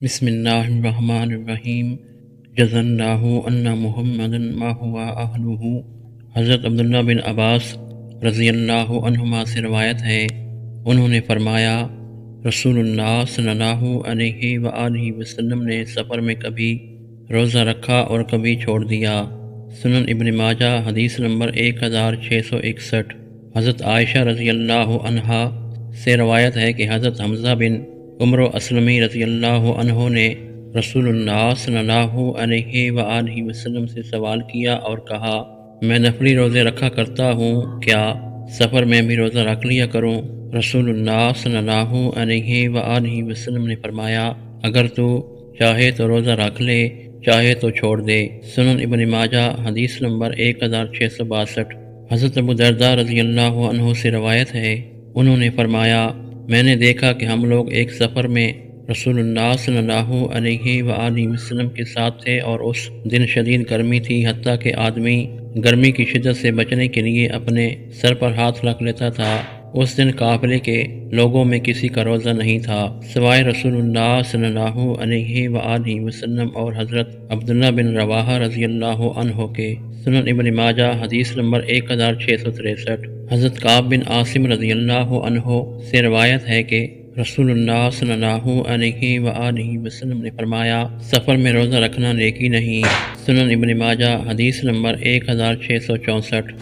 بسم اللہ الرحمن الرحیم جزا اللہ ان محمد ما ہوا اہلہ۔ حضرت عبداللہ بن عباس رضی اللہ عنہما سے روایت ہے، انہوں نے فرمایا رسول اللہ صلی اللہ علیہ وآلہ وسلم نے سفر میں کبھی روزہ رکھا اور کبھی چھوڑ دیا۔ سنن ابن ماجہ حدیث نمبر 1661۔ حضرت عائشہ رضی اللہ عنہا سے روایت ہے کہ حضرت حمزہ بن عمر اسلمی رضی اللہ عنہ نے رسول اللہ صلی اللہ علیہ وآلہ وسلم سے سوال کیا اور کہا، میں نفلی روزے رکھا کرتا ہوں، کیا سفر میں بھی روزہ رکھ لیا کروں؟ رسول اللہ صلی اللہ علیہ وآلہ وسلم نے فرمایا، اگر تو چاہے تو روزہ رکھ لے، چاہے تو چھوڑ دے۔ سنن ابن ماجہ حدیث نمبر 1662۔ حضرت ابو درداء رضی اللہ عنہ سے روایت ہے، انہوں نے فرمایا، میں نے دیکھا کہ ہم لوگ ایک سفر میں رسول اللہ صلی اللہ علیہ وآلہ وسلم کے ساتھ تھے اور اس دن شدید گرمی تھی، حتیٰ کہ آدمی گرمی کی شدت سے بچنے کے لیے اپنے سر پر ہاتھ رکھ لیتا تھا۔ اس دن قافلے کے لوگوں میں کسی کا روزہ نہیں تھا سوائے رسول اللہ صلی اللہ علیہ وآلہ وسلم اور حضرت عبداللہ بن رواحہ رضی اللہ عنہ کے۔ سنن ابن ماجہ حدیث نمبر 1663۔ حضرت کعب بن عاصم رضی اللہ عنہ سے روایت ہے کہ رسول اللہ صلی اللہ علیہ وآلہ وسلم نے فرمایا، سفر میں روزہ رکھنا نیکی نہیں۔ سنن ابن ماجہ حدیث نمبر 1664۔